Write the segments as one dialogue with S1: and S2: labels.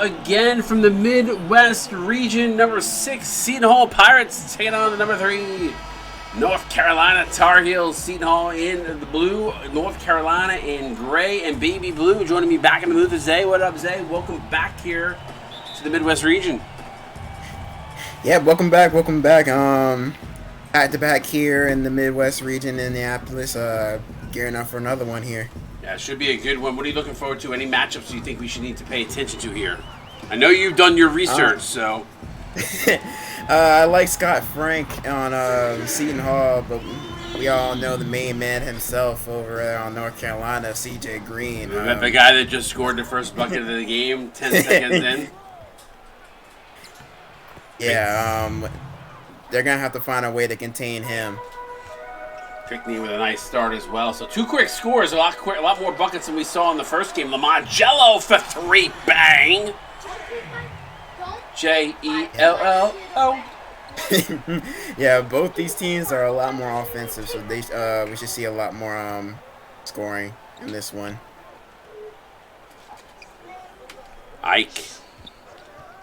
S1: Again from the Midwest region, number 6 Seton Hall Pirates taking on the number 3 North Carolina Tar Heels. Seton Hall in the blue, North Carolina in gray and baby blue. Joining me back in the booth is Zay. What up, Zay? Welcome back here to the Midwest region.
S2: Yeah, welcome back. Back to back here in the Midwest region, Indianapolis. Gearing up for another one here.
S1: Yeah, it should be a good one. What are you looking forward to? Any matchups do you think we should need to pay attention to here? I know you've done your research, so.
S2: I like Scott Frank on Seton Hall, but we all know the main man himself over there on North Carolina, CJ Green.
S1: The guy that just scored the first bucket of the game 10 seconds in?
S2: Yeah, they're going to have to find a way to contain him.
S1: Pickney with a nice start as well. So 2 quick scores, a lot more buckets than we saw in the first game. Lamont Jello for 3, bang! Jello.
S2: Yeah, both these teams are a lot more offensive, so we should see a lot more scoring in this one.
S1: Ike.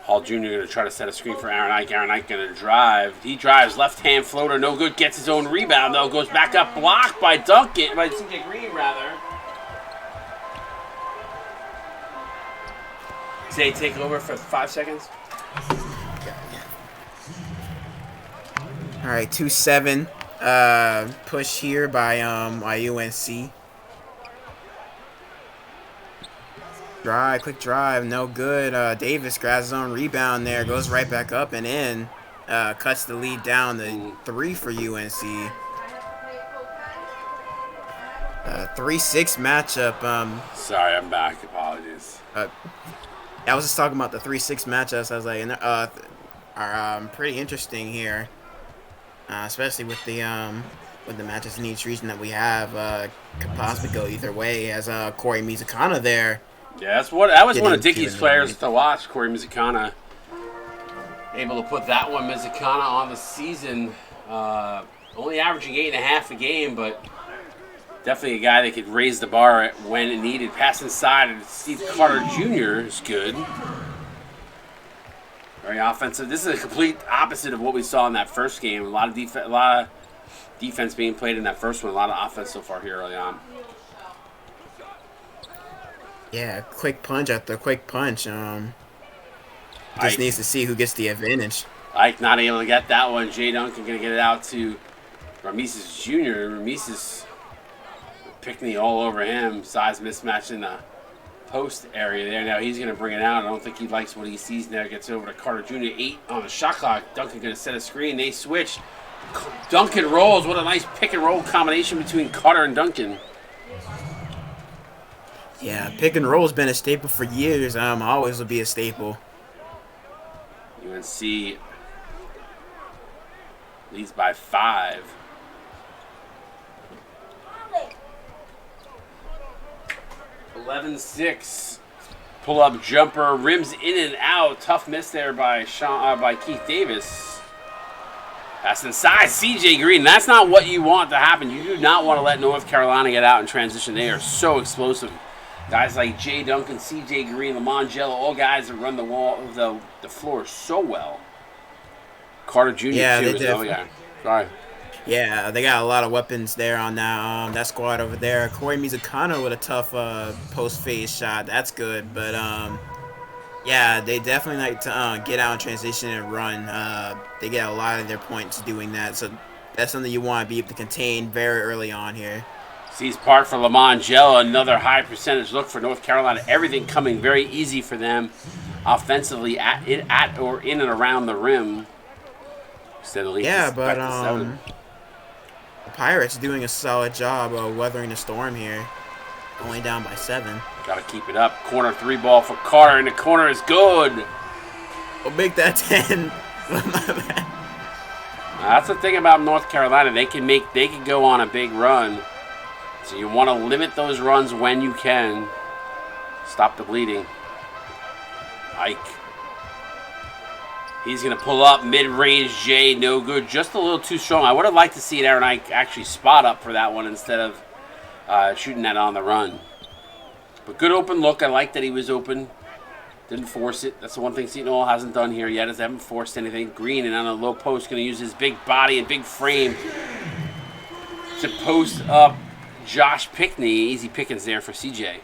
S1: Hall Jr. going to try to set a screen for Aaron Ike. Aaron Ike going to drive. He drives, left-hand floater, no good. Gets his own rebound, though. Goes back up, blocked by Duncan, by CJ Green, rather. Zay, take over for 5 seconds.
S2: All right, 2-7 push here by UNC. Quick drive, no good. Davis grabs his own rebound there, goes right back up and in. Cuts the lead down to 3 for UNC. 3-6 matchup.
S1: Sorry, I'm back. Apologies.
S2: I was just talking about the 3-6 matchups. I was like, are pretty interesting here, especially with the matches in each region that we have. Could possibly go either way. As Corey Mizukana there.
S1: Yeah, that was one of Dickey's players to watch. Corey Mizukana, able to put that one Mizukana on the season. Only averaging 8.5 a game, but definitely a guy that could raise the bar when needed. Pass inside, and Steve Carter Jr. is good. Very offensive. This is a complete opposite of what we saw in that first game. A lot of defense being played in that first one. A lot of offense so far here early on.
S2: Yeah, quick punch after quick punch. Just needs to see who gets the advantage.
S1: Ike not able to get that one. Jay Duncan going to get it out to Rameses Jr. Rameses Pickney all over him. Size mismatch in the post area there. Now he's going to bring it out. I don't think he likes what he sees there. Gets over to Carter Jr. 8 on the shot clock. Duncan going to set a screen. They switch. Duncan rolls. What a nice pick and roll combination between Carter and Duncan.
S2: Yeah, pick and roll has been a staple for years. Always will be a staple.
S1: UNC leads by 5. 11-6. Pull-up jumper, rims in and out. Tough miss there by Keith Davis. That's inside CJ Green. That's not what you want to happen. You do not want to let North Carolina get out in transition. They are so explosive. Guys like Jay Duncan, CJ Green, Lamont Jello, all guys that run the floor so well. Carter Jr.
S2: Yeah,
S1: too
S2: they
S1: is
S2: did.
S1: another guy. Sorry.
S2: Yeah, they got a lot of weapons there on that squad over there. Corey Mizukano with a tough post phase shot. That's good, but yeah, they definitely like to get out in transition and run. They get a lot of their points doing that, so that's something you want to be able to contain very early on here.
S1: Sees part for Lamont Jello, another high percentage look for North Carolina. Everything coming very easy for them offensively at or in and around the rim. Steadily.
S2: Yeah, but the Pirates doing a solid job of weathering the storm here. Only down by 7.
S1: Got to keep it up. Corner 3 ball for Carter, and the corner is good.
S2: We'll make that 10.
S1: That's the thing about North Carolina. They can go on a big run. So you want to limit those runs when you can. Stop the bleeding. Ike. He's going to pull up mid-range J, no good. Just a little too strong. I would have liked to see Aaron Ike actually spot up for that one instead of shooting that on the run. But good open look. I like that he was open. Didn't force it. That's the one thing Seton Hall hasn't done here yet, is they haven't forced anything. Green and on a low post going to use his big body and big frame to post up Josh Pickney. Easy pickings there for CJ.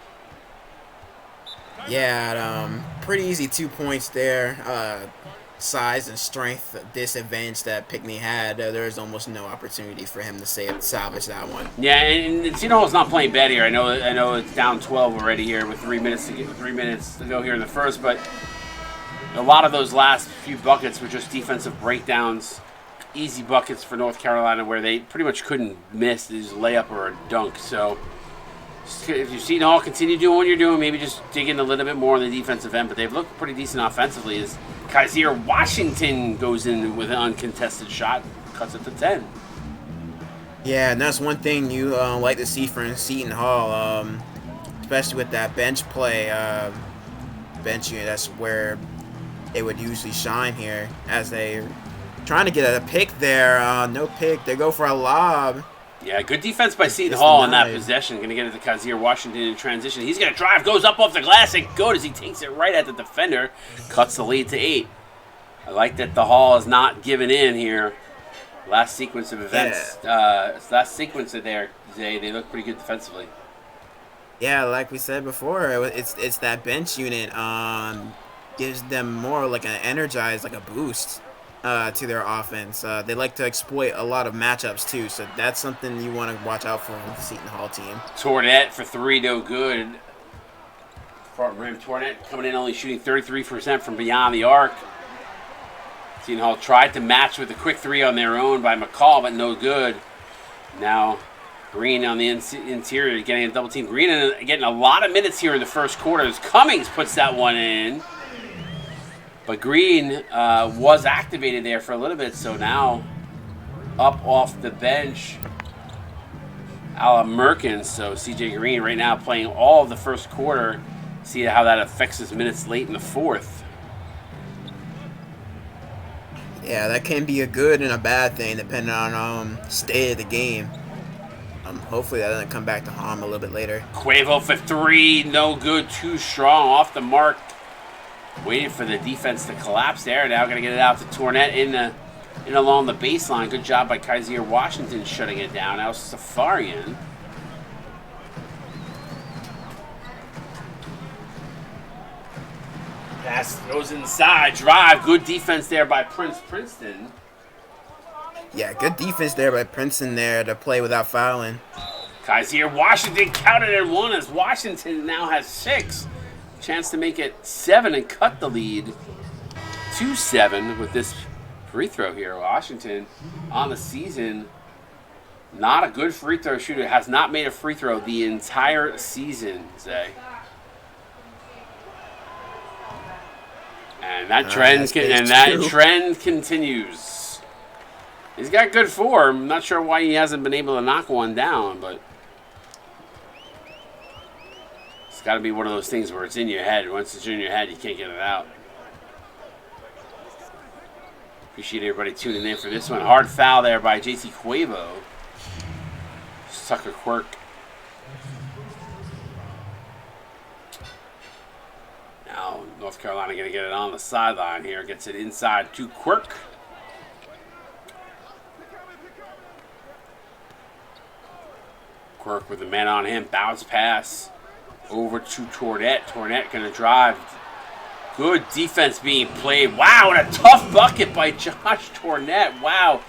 S2: Yeah, pretty easy 2 points there. Size and strength disadvantage that Pickney had. There was almost no opportunity for him to salvage that one.
S1: Yeah, and Seton Hall's not playing bad here. I know it's down 12 already here with 3 minutes to go here in the first, but a lot of those last few buckets were just defensive breakdowns, easy buckets for North Carolina where they pretty much couldn't miss this layup or a dunk. So if you've seen Hall continue doing what you're doing, maybe just dig in a little bit more on the defensive end, but they've looked pretty decent offensively as Kaiser Washington goes in with an uncontested shot, cuts it to 10.
S2: Yeah, and that's one thing you like to see from Seton Hall, especially with that bench play. Bench unit, that's where they would usually shine here as they trying to get a pick there. No pick. They go for a lob.
S1: Yeah, good defense by Seton Hall on that possession. Going to get it to Kaiser Washington in transition. He's going to drive, goes up off the glass, and good as he takes it right at the defender. Cuts the lead to 8. I like that the Hall is not giving in here. Last sequence of events.
S2: Yeah.
S1: Last sequence of there, they look pretty good defensively.
S2: Yeah, like we said before, it's that bench unit gives them more like an energize, like a boost to their offense. They like to exploit a lot of matchups too, so that's something you want to watch out for with the Seton Hall team.
S1: Tournette for 3, no good. Front rim Tournette coming in only shooting 33% from beyond the arc. Seton Hall tried to match with a quick 3 on their own by McCall, but no good. Now Green on the interior getting a double team. Green getting a lot of minutes here in the first quarter as Cummings puts that one in. But Green was activated there for a little bit, so now up off the bench, a la Merkins. So CJ Green right now playing all of the first quarter. See how that affects his minutes late in the fourth.
S2: Yeah, that can be a good and a bad thing depending on state of the game. Hopefully that doesn't come back to harm a little bit later.
S1: Quavo for 3, no good, too strong, off the mark. Waiting for the defense to collapse there. Now going to get it out to Tournette in along the baseline. Good job by Kaiser Washington shutting it down. Now Safarian. Pass goes inside. Drive. Good defense there by Princeton.
S2: Yeah, good defense there by Princeton there to play without fouling.
S1: Kaiser Washington counted at 1 as Washington now has 6. Chance to make it 7 and cut the lead to 7 with this free throw here. Washington on the season, not a good free throw shooter. Has not made a free throw the entire season, Zay. And that trend continues. He's got good form. I'm not sure why he hasn't been able to knock one down, but got to be one of those things where it's in your head. Once it's in your head, you can't get it out. Appreciate everybody tuning in for this one. Hard foul there by JT Cuevo. Sucker Quirk. Now North Carolina going to get it on the sideline here. Gets it inside to Quirk. Quirk with the man on him. Bounce pass over to Tournette. Tournette going to drive. Good defense being played. Wow, and a tough bucket by Josh Tournette. Wow.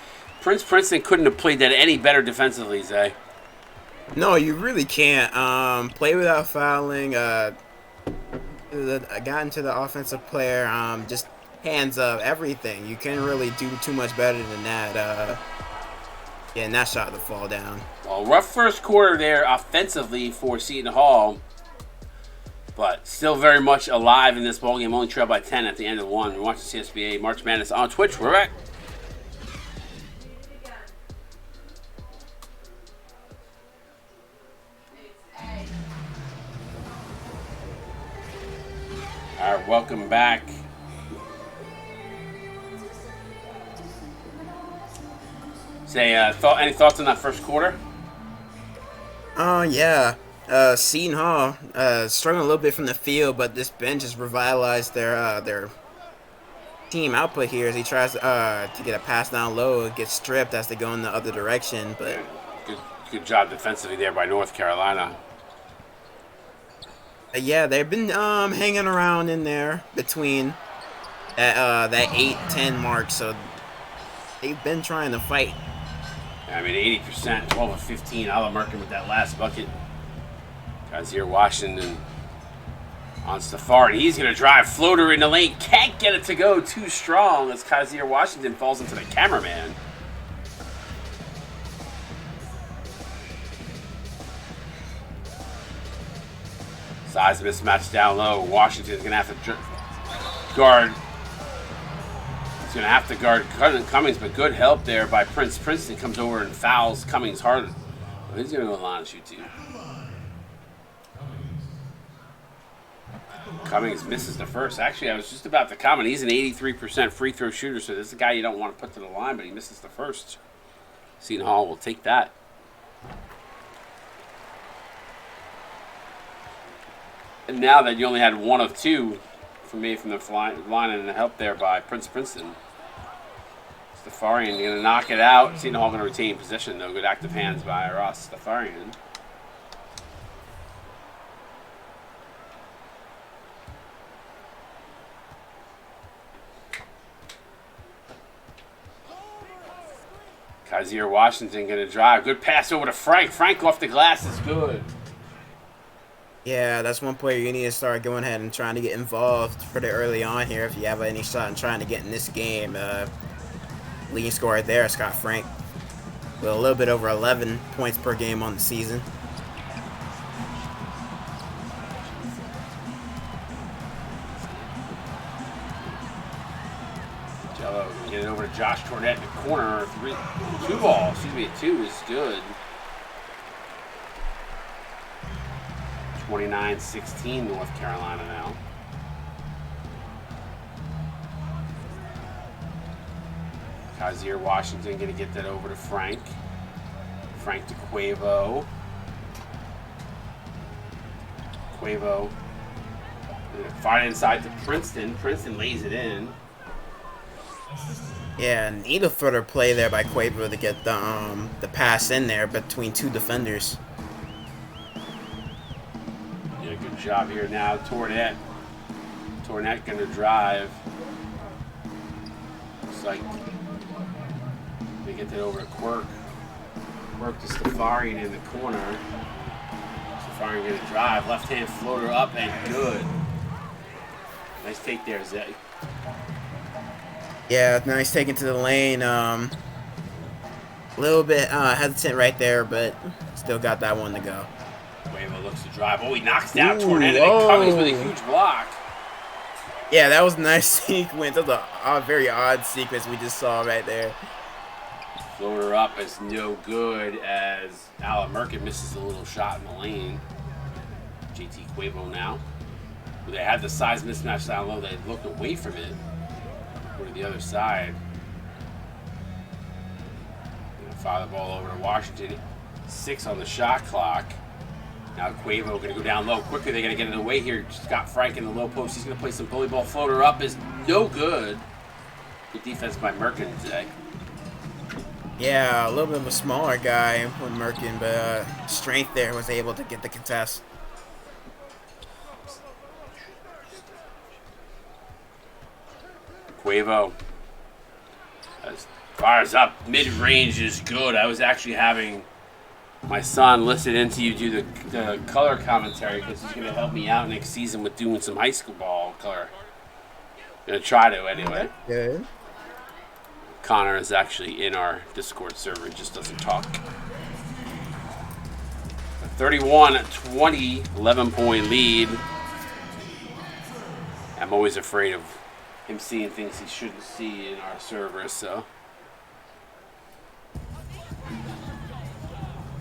S1: Princeton couldn't have played that any better defensively, Zay.
S2: No, you really can't. Play without fouling. Got into the offensive player. Just hands up, everything. You can't really do too much better than that. Getting that shot to fall down.
S1: Well, rough first quarter there offensively for Seton Hall, but still very much alive in this ballgame. Only trailed by 10 at the end of one. We're watching CSBA March Madness on Twitch. We're back. All right, welcome back. Say, any thoughts on that first quarter?
S2: Yeah. Seton Hall struggling a little bit from the field, but this bench has revitalized their team output here as he tries to get a pass down low. It gets stripped as they go in the other direction. But
S1: good job defensively there by North Carolina.
S2: Yeah, they've been hanging around in there between that 8-10 mark, so they've been trying to fight.
S1: I mean, 80%, 12 of 15. Merkin with that last bucket. Kazir Washington on Stafari. He's going to drive floater in the lane. Can't get it to go too strong as Kazir Washington falls into the cameraman. Size mismatch down low. Washington's going to have to guard. He's going to have to guard Cummings, but good help there by Prince. Princeton comes over and fouls Cummings hard. Well, he's going to go line and shoot too. Cummings misses the first. Actually, I was just about to comment. He's an 83% free throw shooter, so this is a guy you don't want to put to the line, but he misses the first. Seton Hall will take that. And now that you only had one of two from the line and the help there by Princeton. Stafarian going to knock it out. Seton Hall going to retain possession, though. Good active hands by Ross Stafarian. Kazir Washington going to drive. Good pass over to Frank. Frank off the glass is good.
S2: Yeah, that's one player you need to start going ahead and trying to get involved pretty early on here if you have any shot in trying to get in this game. Leading scorer there, Scott Frank, with a little bit over 11 points per game on the season.
S1: Jello get it over to Josh Tournette in the corner. Two ball. Two is good. 29-16 North Carolina now. Kazir Washington going to get that over to Frank. Frank to Cuevo. Cuevo find inside to Princeton. Princeton lays it in.
S2: Yeah, needle footer play there by Cuevo to get the pass in there between two defenders.
S1: Yeah, good job here now. Tournette going to drive. Looks like they get that over to Quirk. Quirk to Stafarian in the corner. Stafarian going to drive. Left-hand floater up and good. Nice take there, Zay.
S2: Yeah, nice take into the lane. A little bit hesitant right there, but still got that one to go.
S1: Cuevo looks to drive. Oh, he knocks down Tournette and Cummings with a huge block.
S2: Yeah, that was a nice sequence. That was a very odd sequence we just saw right there.
S1: Floater up is no good as Merkin misses a little shot in the lane. JT Quavo now. They had the size mismatch down low. They looked away from it. Go to the other side. Fire the ball over to Washington. 6 on the shot clock. Now Quavo going to go down low quickly. They're going to get it away here. Scott Frank in the low post. He's going to play some bully ball. Floater up is no good. Good defense by Merkin today.
S2: Yeah, a little bit of a smaller guy with Merkin, but strength there was able to get the contest.
S1: Quavo fires up. Mid-range is good. I was actually having my son listen into you do the color commentary because he's going to help me out next season with doing some high school ball color. Going to try to anyway.
S2: Good.
S1: Connor is actually in our Discord server. He just doesn't talk. 31-20, 11-point lead. I'm always afraid of him seeing things he shouldn't see in our server, so.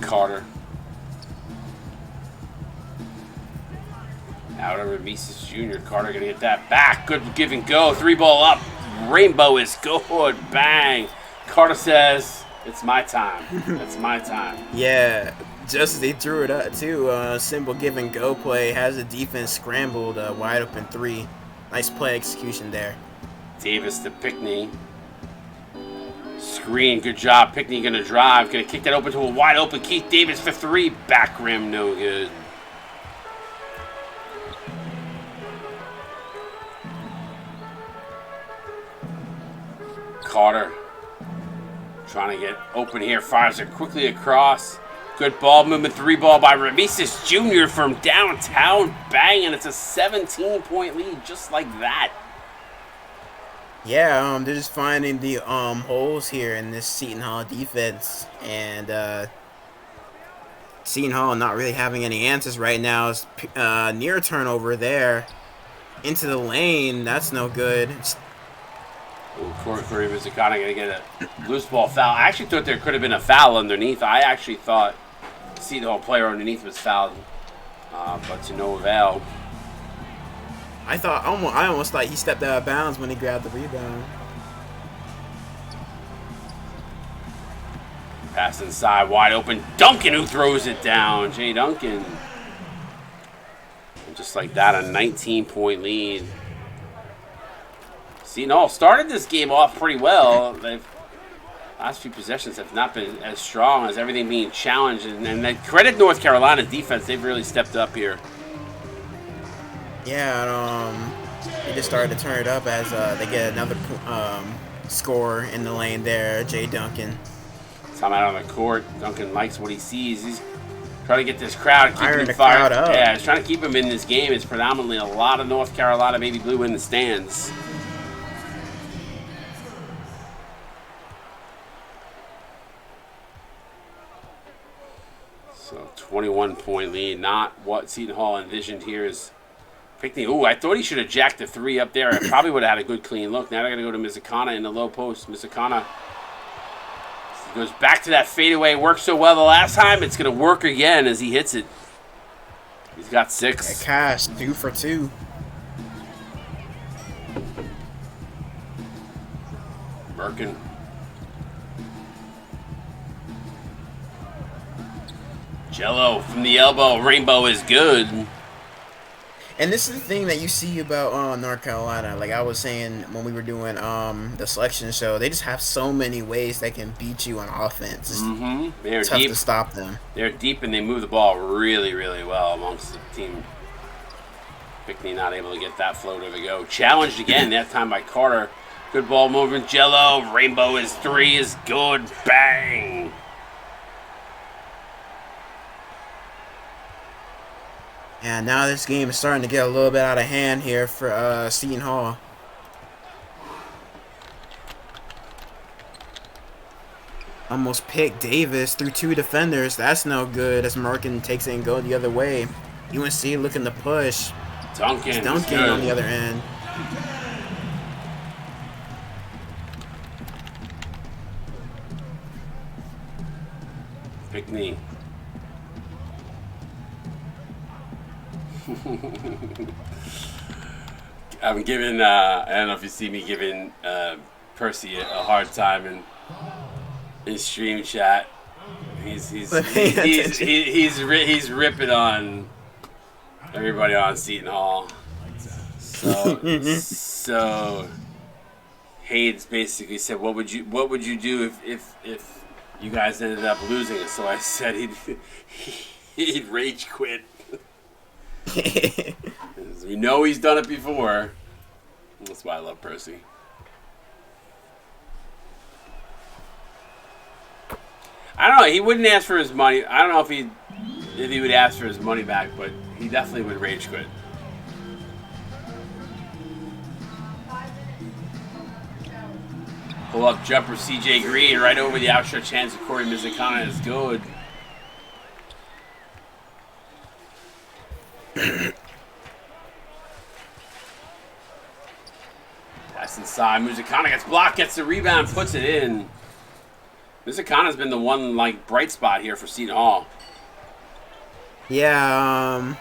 S1: Carter. Out over Mises Jr. Carter gonna get that back. Good give and go. 3-ball up. Rainbow is good. Bang. Carter says, it's my time. It's my time.
S2: Yeah, just as they threw it up, too. Simple give and go play. Has the defense scrambled. Wide open 3. Nice play execution there.
S1: Davis to Pickney. Screen. Good job. Pickney going to drive. Going to kick that open to a wide open Keith Davis for 3. Back rim. No good. Carter trying to get open here. Fires it quickly across. Good ball movement. 3-ball by Remises Jr. from downtown. Bang, and it's a 17-point lead just like that.
S2: Yeah, they're just finding the holes here in this Seton Hall defense. And Seton Hall not really having any answers right now. Near turnover there. Into the lane. That's no good.
S1: Corey Vizicana going to get a loose ball foul. I actually thought there could have been a foul underneath. I actually thought the Seton Hall player underneath was fouled, but to no avail.
S2: I almost thought he stepped out of bounds when he grabbed the rebound.
S1: Pass inside, wide open. Duncan who throws it down. Jay Duncan. And just like that, a 19-point lead. Seton Hall started this game off pretty well. Last few possessions have not been as strong as everything being challenged. And they credit North Carolina's defense. They've really stepped up here.
S2: Yeah, they just started to turn it up as they get another score in the lane there, Jay Duncan.
S1: Time out on the court. Duncan likes what he sees. He's trying to get this crowd, keep
S2: Firing
S1: him
S2: the
S1: fired
S2: crowd up.
S1: Yeah, he's trying to keep him in this game. It's predominantly a lot of North Carolina baby blue in the stands. So 21-point lead, not what Seton Hall envisioned here is Pickney. Ooh, I thought he should have jacked the 3 up there. I probably would have had a good clean look. Now they're going to go to Mizikana in the low post. Mizikana goes back to that fadeaway. Worked so well the last time. It's going to work again as he hits it. He's got 6.
S2: Yeah, Cash, 2 for 2.
S1: Merkin. Jello from the elbow. Rainbow is good.
S2: And this is the thing that you see about North Carolina. Like I was saying when we were doing the selection show, they just have so many ways they can beat you on offense. It's
S1: They're
S2: tough
S1: deep
S2: to stop them.
S1: They're deep and they move the ball really, really well amongst the team. Pickney not able to get that floater to go. Challenged again, that time by Carter. Good ball movement. Jello. Rainbow is 3 is good. Bang.
S2: And now this game is starting to get a little bit out of hand here for Seton Hall. Almost picked Davis through 2 defenders. That's no good as Merkin takes it and go the other way. UNC looking to push.
S1: Duncan
S2: on the other end.
S1: Pickney. I'm giving, I don't know if you see me giving Percy a hard time in stream chat. He's ripping on everybody on Seton Hall. So Hayes basically said, "What would you do if you guys ended up losing it?" So I said he'd rage quit. We know he's done it before. That's why I love Percy. I don't know. He wouldn't ask for his money. I don't know if he would ask for his money back, but he definitely would rage quit. Pull up jumper CJ Green right over the outstretched hands of Corey Mizukana is good. That's inside. Mizukana gets blocked, gets the rebound, puts it in. Mizukana's been the one bright spot here for Seton Hall.
S2: Yeah,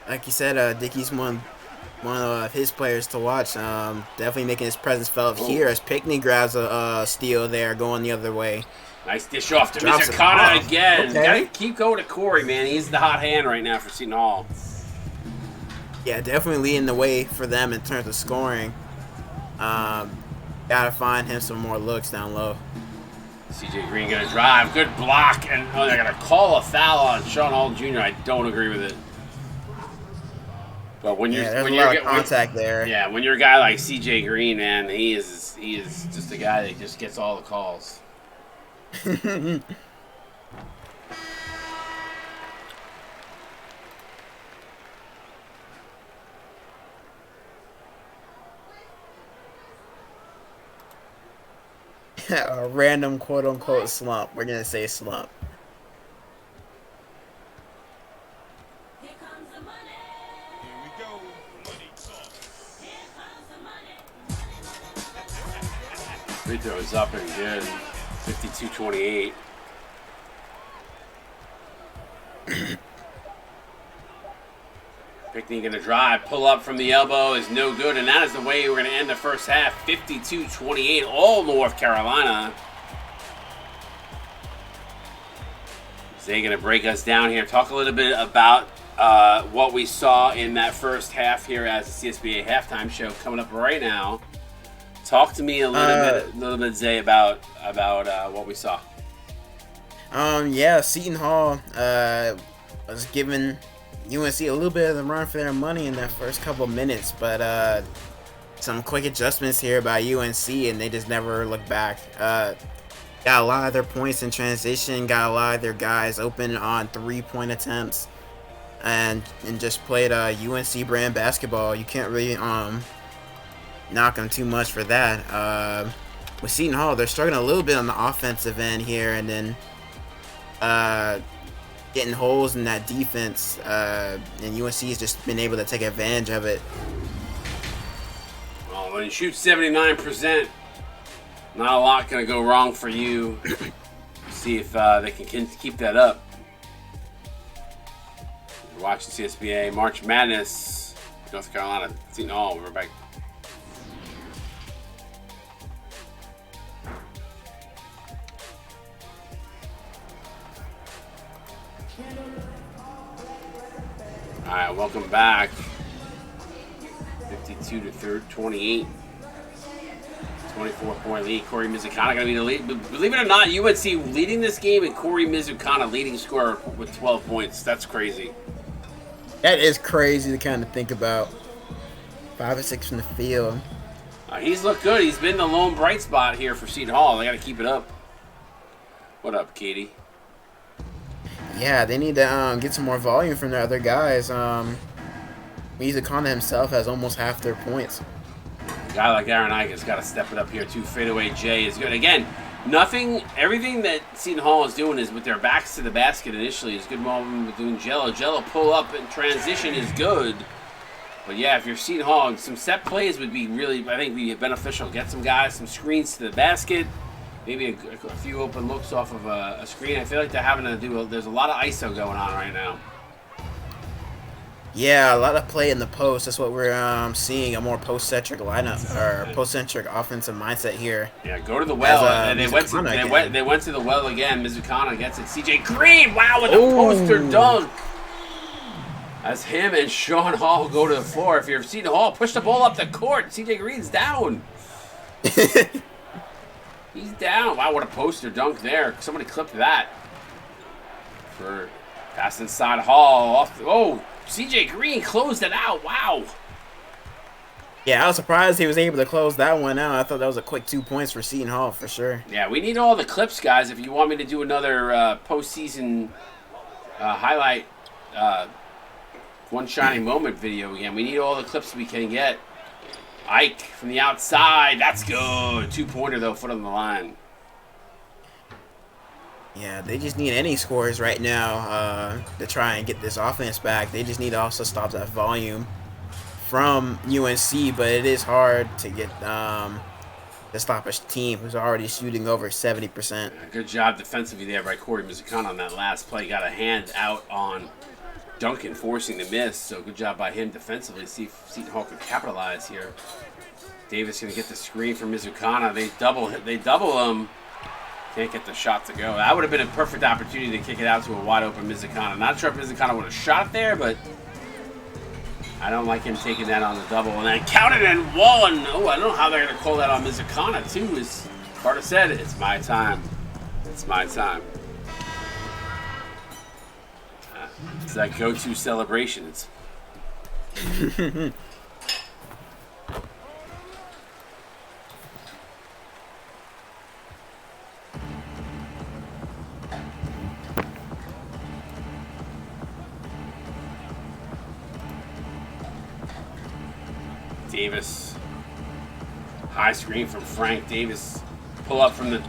S2: like you said, Dickey's one of his players to watch. Definitely making his presence felt here as Pickney grabs a steal there, going the other way.
S1: Nice dish off to Mizukana again. Okay. Gotta keep going to Corey, man. He's the hot hand right now for Seton Hall.
S2: Yeah, definitely leading the way for them in terms of scoring. Gotta find him some more looks down low.
S1: CJ Green gonna drive, good block, and they're gonna call a foul on Sean Hall Jr. I don't agree with it. But when you're
S2: contact there.
S1: Yeah, when you're a guy like CJ Green, man, he is just a guy that just gets all the calls.
S2: A random quote-unquote slump. We're gonna say slump.
S3: Here comes the money. Here we go. Money talk. Here comes the money.
S1: Free throw is up and good. 52-28. Pickney going to drive, pull up from the elbow is no good, and that is the way we're going to end the first half. 52-28, all North Carolina. Zay going to break us down here. Talk a little bit about what we saw in that first half here as the CSBA halftime show coming up right now. Talk to me a little bit, Zay, about what we saw.
S2: Yeah, Seton Hall was giving UNC a little bit of the run for their money in that first couple minutes, but some quick adjustments here by UNC, and they just never looked back. Got a lot of their points in transition, got a lot of their guys open on three-point attempts, and just played UNC brand basketball. You can't really knock them too much for that. With Seton Hall, they're struggling a little bit on the offensive end here, and then getting holes in that defense, and UNC has just been able to take advantage of it.
S1: Well, when you shoot 79%, not a lot going to go wrong for you. See if they can keep that up. You're watching CSBA March Madness, North Carolina, Seton Hall. We're back. All right, welcome back. 52-28. 24-point lead. Corey Mizukana going to be the lead. Believe it or not, UNC leading this game, and Corey Mizukana leading scorer with 12 points. That's crazy.
S2: That is crazy to kind of think about. 5 or 6 from the field.
S1: He's looked good. He's been the lone bright spot here for Seton Hall. They got to keep it up. What up, Katie?
S2: Yeah, they need to get some more volume from their other guys. Mizukana himself has almost half their points.
S1: A guy like Aaron Ike has got to step it up here too. Fadeaway J is good. Again, everything that Seton Hall is doing is with their backs to the basket initially is good moment with doing Jello. Jello pull up and transition is good. But yeah, if you're Seton Hall, some set plays would be really, I think, be beneficial. Get some guys, some screens to the basket. Maybe a few open looks off of a screen. I feel like they're having to do. There's a lot of ISO going on right now.
S2: Yeah, a lot of play in the post. That's what we're seeing, a more post-centric lineup or post-centric offensive mindset here.
S1: Yeah, go to the
S2: As
S1: well, and
S2: Mizukana again.
S1: they went to the well again. Mizukana gets it. CJ Green, wow, with a poster
S2: Ooh.
S1: dunk. As him and Sean Hall go to the floor. If you're Seton Hall, push the ball up the court. CJ Green's down. He's down. Wow, what a poster dunk there. Somebody clipped that. For pass inside Hall. Oh, CJ Green closed it out. Wow.
S2: Yeah, I was surprised he was able to close that one out. I thought that was a quick 2 points for Seton Hall for sure.
S1: Yeah, we need all the clips, guys. If you want me to do another postseason highlight, one shining moment video again, we need all the clips we can get. Ike from the outside. That's good. 2-pointer, though. Foot on the line.
S2: Yeah, they just need any scores right now to try and get this offense back. They just need to also stop that volume from UNC, but it is hard to get to stop a team who's already shooting over 70%.
S1: Good job defensively there by Corey Mizukana on that last play. Got a hand out on Duncan, forcing the miss. So good job by him defensively. See if Seton Hall can capitalize here. Davis going to get the screen from Mizukana. They double him. Can't get the shot to go. That would have been a perfect opportunity to kick it out to a wide open Mizukana. Not sure if Mizukana would have shot it there, but I don't like him taking that on the double. And then counted and one. Oh, I don't know how they're going to call that on Mizukana, too. As Carter said, it's my time. It's my time. It's that go-to celebration. It's Davis. High screen from Frank. Davis. Pull up from the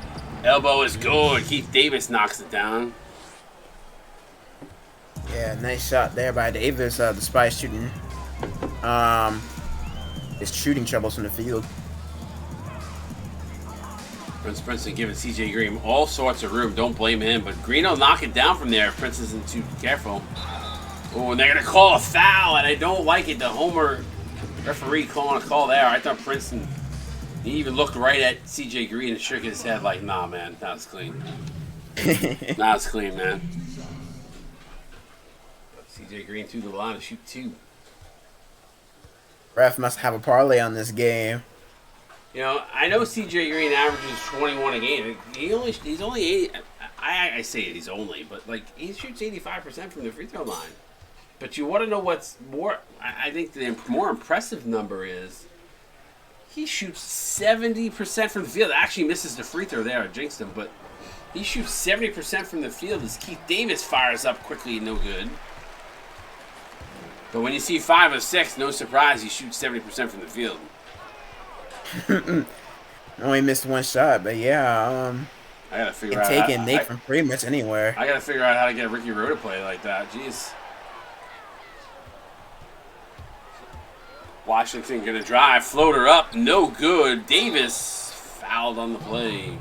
S1: elbow is good. Keith Davis knocks it down.
S2: Yeah, nice shot there by Davis, despite shooting his shooting troubles from the field.
S1: Prince Princeton giving CJ Green all sorts of room. Don't blame him, but Green will knock it down from there if Prince isn't too careful. Oh, and they're going to call a foul, and I don't like it. The Homer referee calling a call there. I thought Princeton, he even looked right at CJ Green and shook his head like, nah, man, that was clean. That was clean, man. CJ Green to the line to shoot 2.
S2: Ref must have a parlay on this game.
S1: You know, I know CJ Green averages 21 a game. He's only 80. I say he's only, but like he shoots 85% from the free throw line. But you want to know what's more? I think the more impressive number is he shoots 70% from the field. Actually misses the free throw there. I jinxed him, but he shoots 70% from the field as Keith Davis fires up quickly, no good. But when you see 5 of 6, no surprise, he shoots 70% from the field.
S2: Only missed one shot, but yeah,
S1: I gotta figure out.
S2: Taking Nate from pretty much anywhere.
S1: I gotta figure out how to get Ricky Rowe to play like that. Jeez. Washington gonna drive, floater up, no good. Davis fouled on the play.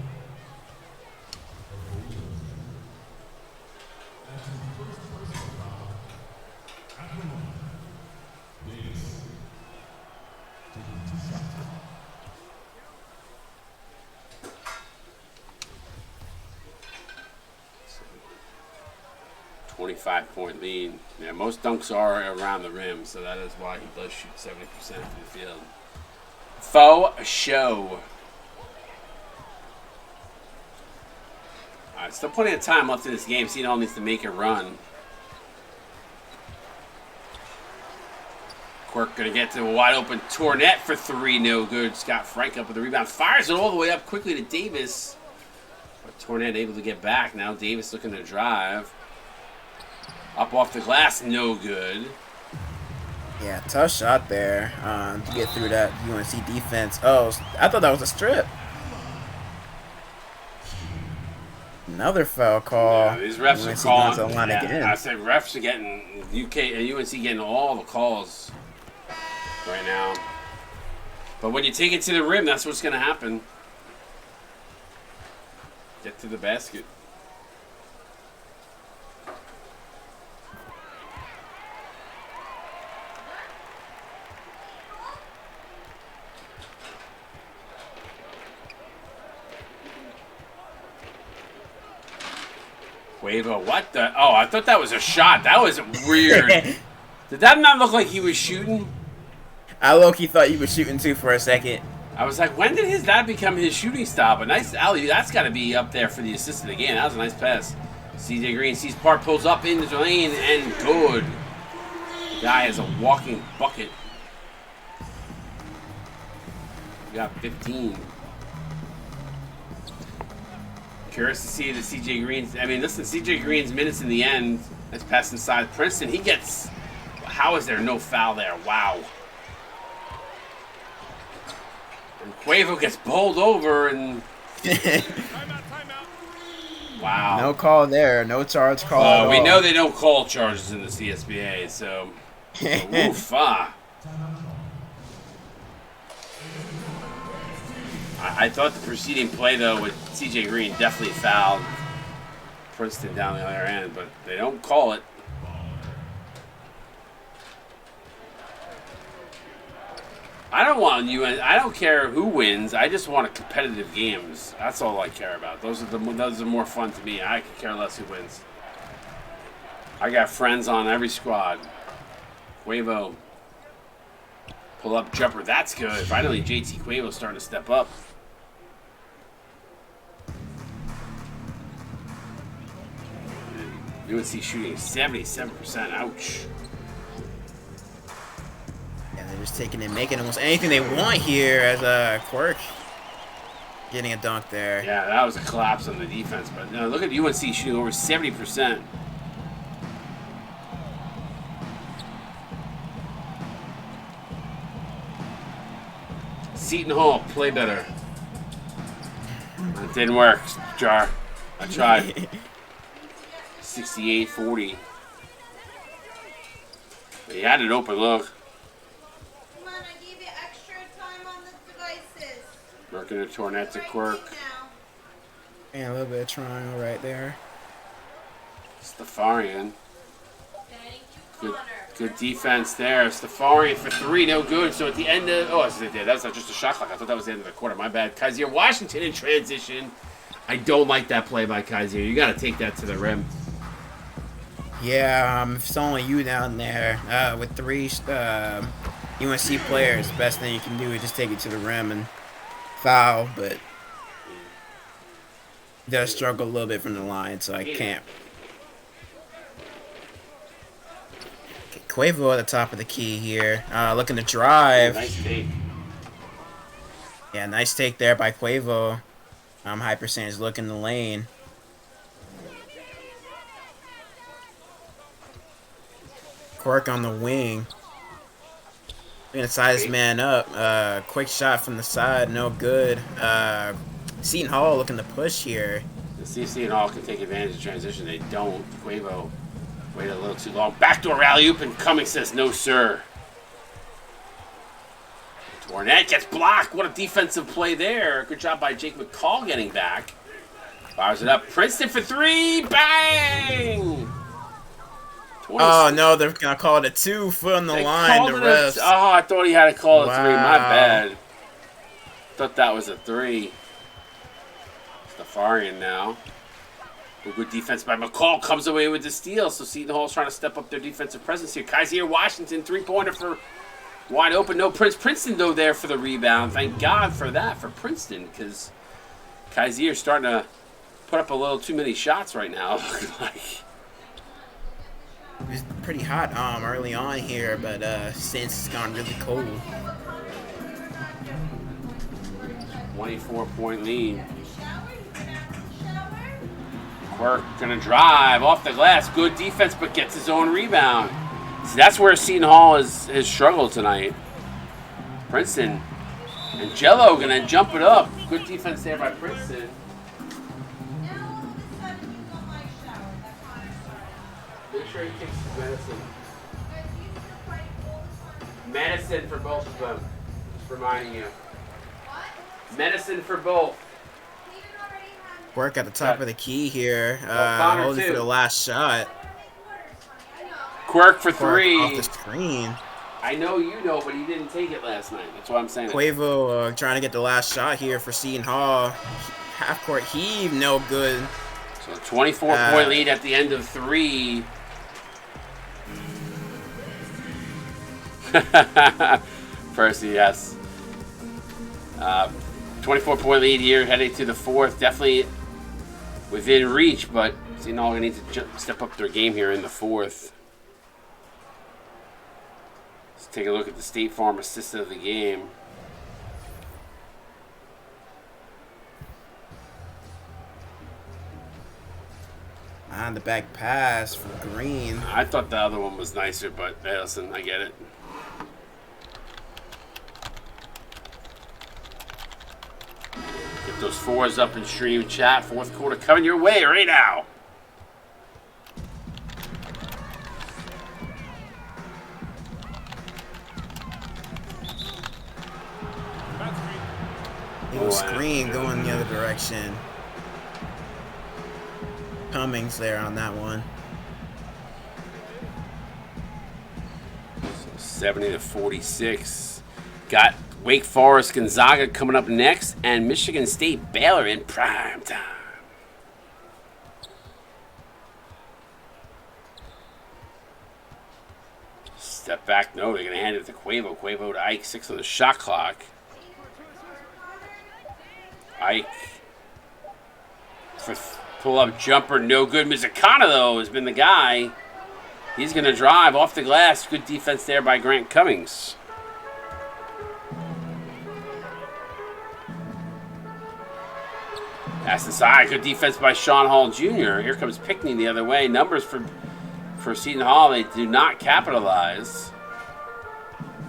S1: .5 lead. Yeah, most dunks are around the rim, so that is why he does shoot 70% from the field. Faux show. All right, still plenty of time left in this game. Seton needs to make a run. Quirk going to get to a wide open Tournette for 3, no good. Scott Frank up with the rebound. Fires it all the way up quickly to Davis. But Tournette able to get back. Now Davis looking to drive. Up off the glass, no good.
S2: Yeah, tough shot there to get through that UNC defense. Oh, I thought that was a strip. Another foul call.
S1: Yeah, these refs
S2: UNC
S1: are calling.
S2: to the line again.
S1: I said refs are getting UNC getting all the calls right now. But when you take it to the rim, that's what's going to happen. Get to the basket. Quavo, what the? Oh, I thought that was a shot. That was weird. Did that not look like he was shooting?
S2: I low-key thought you were shooting too for a second.
S1: I was like, when did that become his shooting style? But nice alley. That's got to be up there for the assist of the game. That was a nice pass. CJ Green sees Park, pulls up into the lane, and good. Guy is a walking bucket. We got 15. Curious to see the CJ Green's. I mean, listen, CJ Green's minutes in the end. Nice pass inside Princeton. He gets. How is there no foul there? Wow. And Quavo gets bowled over and. Wow.
S2: No call there. No charge call at all.
S1: We know they don't call charges in the CSBA, so. Oof. I thought the preceding play, though, with CJ Green definitely fouled Princeton down the other end, but they don't call it. I don't care who wins. I just want competitive games. That's all I care about. Those are more fun to me. I could care less who wins. I got friends on every squad. Quavo. Pull up jumper. That's good. Finally, JT Quavo's starting to step up. UNC shooting 77%. Ouch.
S2: Yeah, they're just taking and making almost anything they want here as Quirk getting a dunk there.
S1: Yeah, that was a collapse on the defense. But no, look at UNC shooting over 70%. Seton Hall, play better. It didn't work, Jar. I tried. 68-40. But he had an open look.
S3: Come on, I gave you extra time on the devices.
S1: Working a Tornette to Quirk.
S2: And a little bit of triangle right there.
S1: Stefarian.
S3: Thank you, Connor.
S1: Good defense there. Stefarian for three, no good. So at the end of... Oh, that's not just a shot clock. I thought that was the end of the quarter. My bad. Kaiser Washington in transition. I don't like that play by Kaiser. You got to take that to the rim.
S2: Yeah, if it's only you down there with three UNC players, the best thing you can do is just take it to the rim and foul, but he does struggle a little bit from the line, so I can't. Okay, Quavo at the top of the key here, looking to drive.
S1: Nice take.
S2: Yeah, nice take there by Quavo. High percentage look in the lane. Quirk on the wing. Gonna size his man up. Quick shot from the side, no good. Seton Hall looking to push here.
S1: The Seton Hall can take advantage of transition. They don't. Quavo waited a little too long. Backdoor alley-oop, and Cummings says, no, sir. Tornette gets blocked. What a defensive play there. Good job by Jake McCall getting back. Fires it up. Princeton for three. Bang!
S2: Oh, no, they're going to call it a 2-foot on the line. The refs.
S1: I thought he had to call it a 3. My
S2: Wow.
S1: bad. Thought that was a 3. Stefarian now. Good defense by McCall. Comes away with the steal. So Seton Hall's trying to step up their defensive presence here. Kaiser Washington, 3-pointer for wide open. No Princeton, though, there for the rebound. Thank God for that for Princeton, because Kaiser's starting to put up a little too many shots right now. Like,
S2: It was pretty hot early on here, but since it's gone really cold.
S1: 24-point lead. Quirk gonna drive off the glass. Good defense, but gets his own rebound. See, that's where Seton Hall has struggled tonight. Princeton and Jello gonna jump it up. Good defense there by Princeton. Make sure he takes the medicine. Medicine for both of them. Just reminding you. Medicine for both.
S2: Quirk at the top of the key here,
S1: Connor
S2: holding
S1: too.
S2: for the last shot.
S1: Quirk for
S2: Quirk
S1: 3.
S2: off the screen.
S1: I know you know, but he didn't take it last night. That's what I'm saying.
S2: Quavo trying to get the last shot here for Seton Hall. Half court heave, no good.
S1: So 24-point lead at the end of 3. Percy, yes. 24-point lead here, heading to the 4th. Definitely within reach, but Seton Hall going to need to step up their game here in the 4th. Let's take a look at the State Farm assistant of the game.
S2: On the back pass for Green.
S1: I thought the other one was nicer, but hey, listen, I get it. Get those 4s up in stream chat. 4th quarter coming your way right now.
S2: It was screen going the other direction. Cummings there on that one.
S1: So 70-46. Got Wake Forest Gonzaga coming up next, and Michigan State Baylor in prime time. Step back, no, they're going to hand it to Quavo. Quavo to Ike, 6 on the shot clock. Ike for pull-up jumper, no good. Mizukana, though, has been the guy. He's going to drive off the glass. Good defense there by Grant Cummings. Pass inside. Good defense by Sean Hall Jr. Here comes Pickney the other way. Numbers for Seton Hall. They do not capitalize.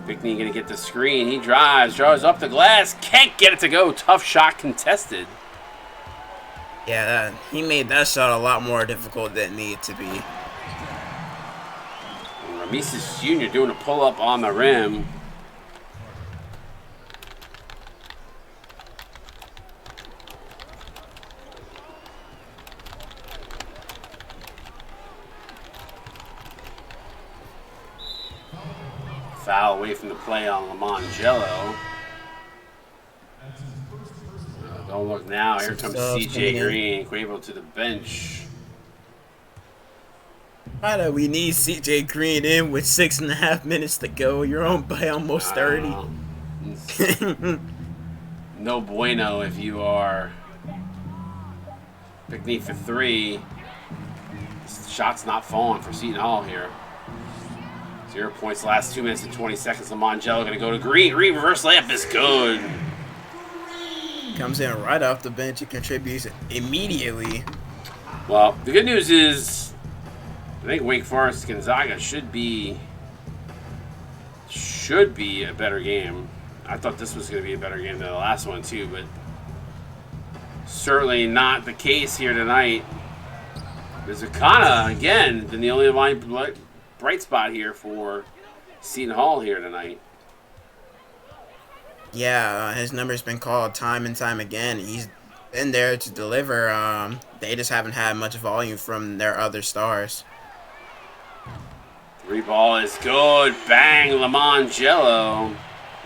S1: Pickney going to get the screen. He drives up the glass. Can't get it to go. Tough shot contested.
S2: Yeah, he made that shot a lot more difficult than it needed to be.
S1: Ramesis Jr. doing a pull-up on the rim. Foul away from the play on Lamongello. Don't look now. Here comes CJ Green. Quavo to the bench.
S2: Why do we need CJ Green in with 6.5 minutes to go? You're on by almost 30.
S1: No bueno if you are Pickney for 3. Shot's not falling for Seton Hall here. 0 points last 2 minutes and 20 seconds. Lamongello going to go to Green. Green reverse layup is good.
S2: Comes in right off the bench and contributes immediately.
S1: Well, the good news is I think Wake Forest Gonzaga should be a better game. I thought this was going to be a better game than the last one too, but certainly not the case here tonight. Mizukana again, been the only bright spot here for Seton Hall here tonight.
S2: Yeah, his number's been called time and time again. He's been there to deliver. They just haven't had much volume from their other stars.
S1: 3 ball is good. Bang, Lamongello.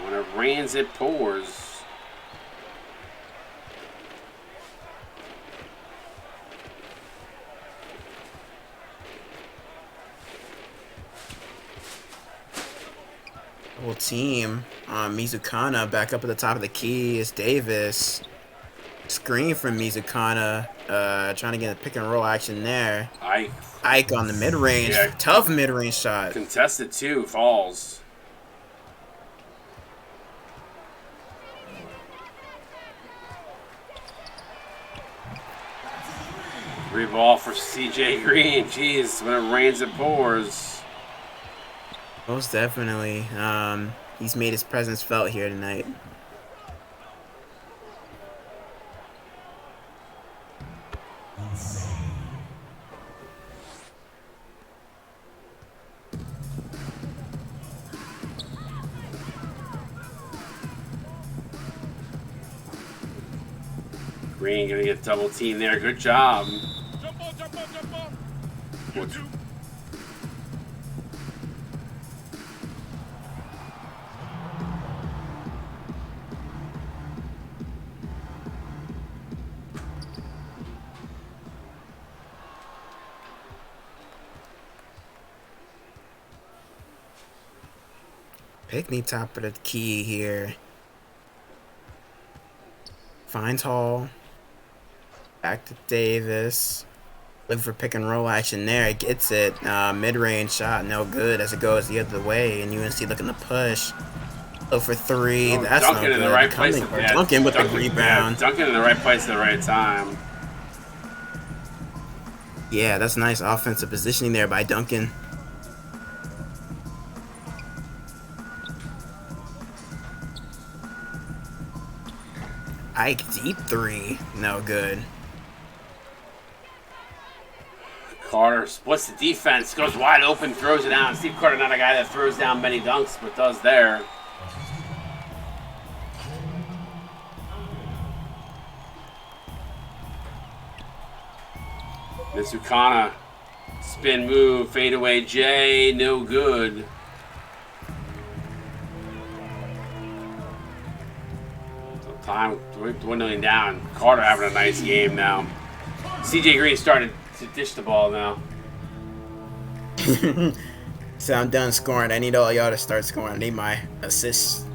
S1: When it rains, it pours.
S2: Whole team. Mizukana back up at the top of the key is Davis. Screen from Mizukana. Trying to get a pick and roll action there. Ike on the mid-range. Yeah. Tough mid-range shot.
S1: Contested too. Falls. Three ball for CJ Green. Jeez, when it rains, it pours.
S2: Most definitely. He's made his presence felt here tonight.
S1: Green gonna get double team there. Good job.
S2: Pickney top of the key here. Finds Hall. Back to Davis. Looking for pick and roll action there. Gets it. Mid-range shot. No good as it goes the other way. And UNC looking to push. Look for three.
S1: Oh,
S2: That's
S1: Duncan
S2: no
S1: in
S2: good.
S1: the right place. Yeah,
S2: Duncan with the
S1: Yeah,
S2: rebound.
S1: Duncan in the right place at the right time.
S2: Yeah, that's nice offensive positioning there by Duncan. Ike deep three. No good.
S1: Carter splits the defense, goes wide open, throws it down. Steve Carter, not a guy that throws down many dunks, but does there. Mizukana, spin move, fadeaway J, no good. So time dwindling down. Carter having a nice game now. CJ Green started to dish the ball now.
S2: So I'm done scoring. I need all y'all to start scoring. I need my assists.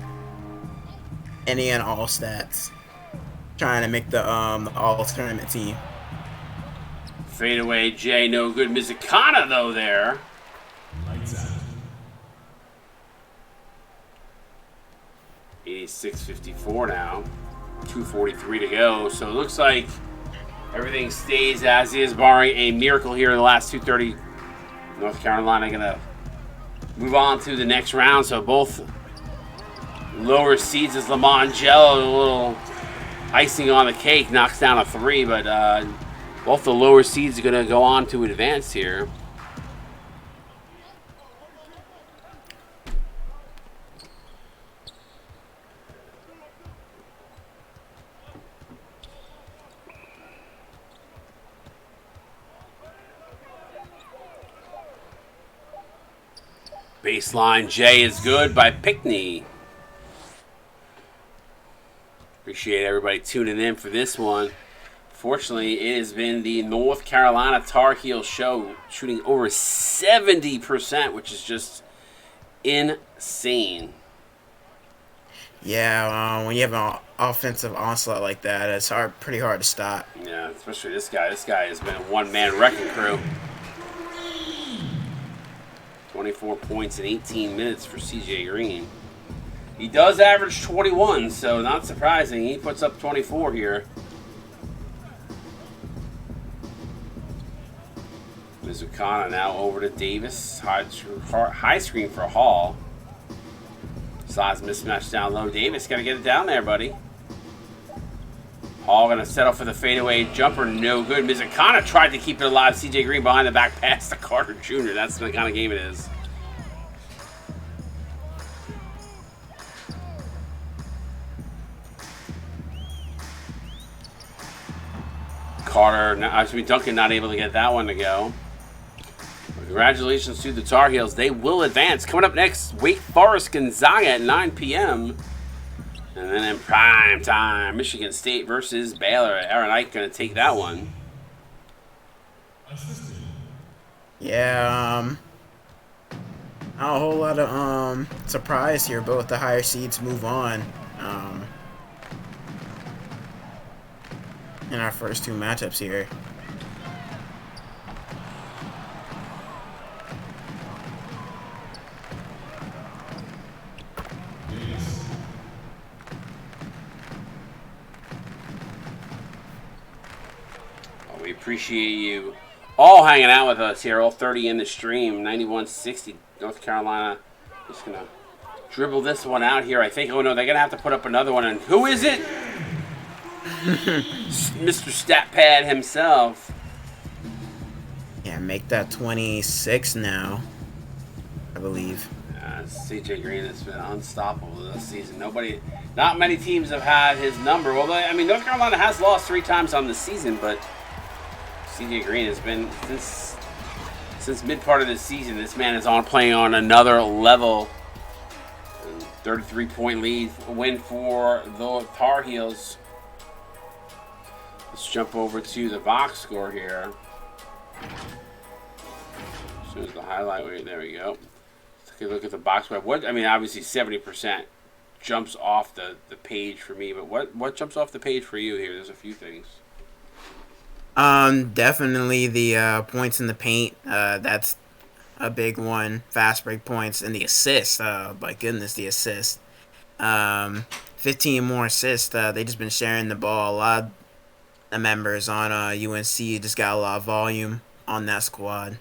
S2: Any and all stats. Trying to make the all tournament team.
S1: Fadeaway J, no good. Mizukana though there. 86-54 now. 2:43 to go. So it looks like everything stays as is, barring a miracle here in the last 2:30. North Carolina gonna move on to the next round. So both lower seeds as Lamont Jello, a little icing on the cake, knocks down a three, but both the lower seeds are gonna go on to advance here. Baseline J is good by Pickney. Appreciate everybody tuning in for this one. Fortunately, it has been the North Carolina Tar Heel show, shooting over 70%, which is just insane.
S2: Yeah, when you have an offensive onslaught like that, it's pretty hard to stop.
S1: Yeah, especially this guy. This guy has been a one-man wrecking crew. 24 points in 18 minutes for CJ Green. He does average 21, so not surprising. He puts up 24 here. Mizukana now over to Davis. High screen for Hall. Size mismatch down low. Davis got to get it down there, buddy. Hall going to settle for the fadeaway jumper. No good. Mizukana tried to keep it alive. CJ Green behind the back pass to Carter Jr. That's the kind of game it is. Duncan not able to get that one to go. Congratulations to the Tar Heels. They will advance. Coming up next, Wake Forest Gonzaga at 9 p.m. And then in prime time, Michigan State versus Baylor. Aaron Ike going to take that one.
S2: Yeah, not a whole lot of surprise here. Both the higher seeds move on. In our first two matchups here.
S1: Well, we appreciate you all hanging out with us here, all 30 in the stream. 91-60, North Carolina. Just going to dribble this one out here, I think. Oh, no, they're going to have to put up another one. And who is it? Mr. Stat Pad himself.
S2: Yeah, make that 26 now, I believe.
S1: CJ Green has been unstoppable this season. Not many teams have had his number. Although, I mean, North Carolina has lost 3 times on the season, but CJ Green has been, since mid part of the season, this man is playing on another level. 33-point lead win for the Tar Heels. Let's jump over to the box score here. As soon as the highlight, there we go. Let's take a look at the box score. Obviously 70% jumps off the page for me, but what jumps off the page for you here? There's a few things.
S2: Definitely the points in the paint. That's a big one. Fast break points and the assists. My goodness, the assists. 15 more assists. They just been sharing the ball. A lot of the members on UNC just got a lot of volume on that squad.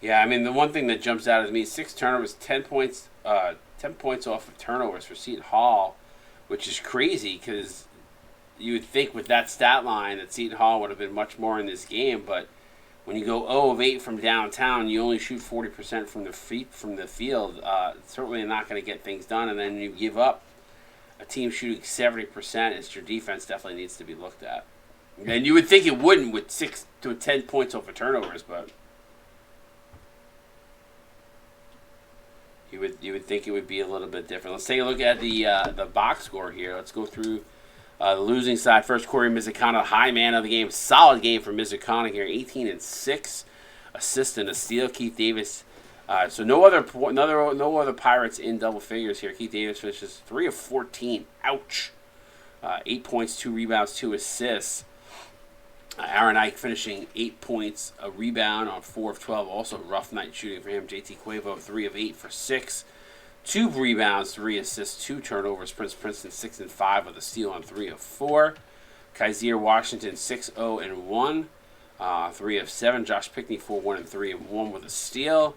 S1: Yeah, I mean the one thing that jumps out at me: 6 turnovers, 10 points, 10 points off of turnovers for Seton Hall, which is crazy because you would think with that stat line that Seton Hall would have been much more in this game, but when you go 0 of 8 from downtown, you only shoot 40% from the field. Certainly not going to get things done, and then you give up a team shooting 70%. It's your defense definitely needs to be looked at. And you would think it wouldn't with 6 to 10 points off of turnovers, but you would think it would be a little bit different. Let's take a look at the box score here. Let's go through the losing side. First, Corey Mizukana, high man of the game. Solid game for Mizukana here. 18 and 6, assist and a steal. Keith Davis. So no other Pirates in double figures here. Keith Davis finishes 3 of 14. Ouch. 8 points, 2 rebounds, 2 assists. Aaron Ike finishing 8 points, a rebound on 4 of 12. Also rough night shooting for him. JT Cuevo 3 of 8 for 6. 2 rebounds, 3 assists, 2 turnovers. Prince Princeton 6 and 5 with a steal on 3 of 4. Kaiser Washington 6-0 and 1, 3 of 7. Josh Pickney 4-1 and 3 and 1 with a steal.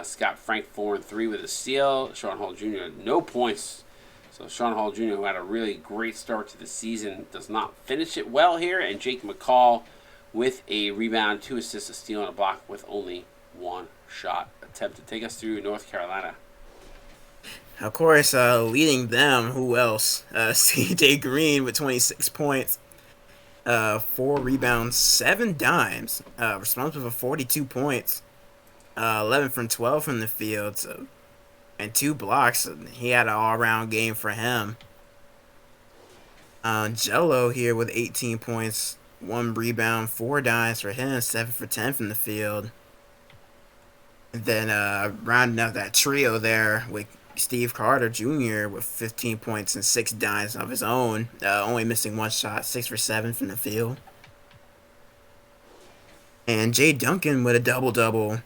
S1: Scott Frank 4 and 3 with a steal. Sean Hall Jr. no points. So Sean Hall Jr., who had a really great start to the season, does not finish it well here. And Jake McCall with a rebound, 2 assists, a steal, and a block with only 1 shot attempt to take us through North Carolina.
S2: Of course, leading them, who else? CJ Green with 26 points, 4 rebounds, 7 dimes, responsible for 42 points, 11 from 12 from the field, and 2 blocks. He had an all-around game for him. Jello here with 18 points, 1 rebound, 4 dimes for him, 7 for 10 from the field. And then rounding out that trio there with Steve Carter Jr. with 15 points and 6 dimes of his own, only missing 1 shot, 6 for 7 from the field. And Jay Duncan with a double-double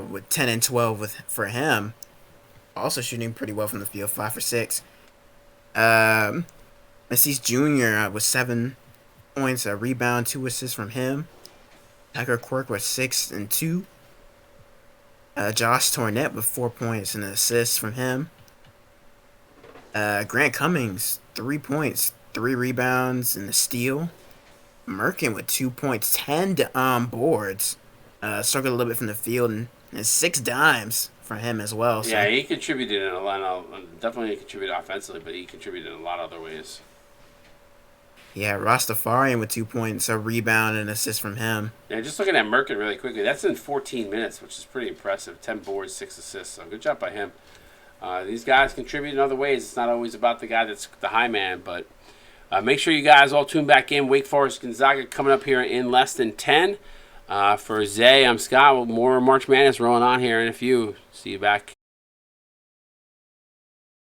S2: with 10 and 12 for him. Also shooting pretty well from the field, 5 for 6. Massis Jr. with 7 points, a rebound, 2 assists from him. Tucker Quirk with 6 and 2. Josh Tornett with 4 points and an assist from him. Grant Cummings, 3 points, 3 rebounds and a steal. Merkin with 2 points, 10 boards. Struggled a little bit from the field and 6 dimes from him as well. So.
S1: Yeah, he contributed in a lot. Definitely contributed offensively, but he contributed in a lot of other ways.
S2: Yeah, Rastafarian with 2 points, a rebound, and an assist from him.
S1: Yeah, just looking at Merkin really quickly, that's in 14 minutes, which is pretty impressive. 10 boards, 6 assists, so good job by him. These guys contribute in other ways. It's not always about the guy that's the high man, but make sure you guys all tune back in. Wake Forest Gonzaga coming up here in less than 10. For Zay, I'm Scott. More March Madness rolling on here in a few. See you back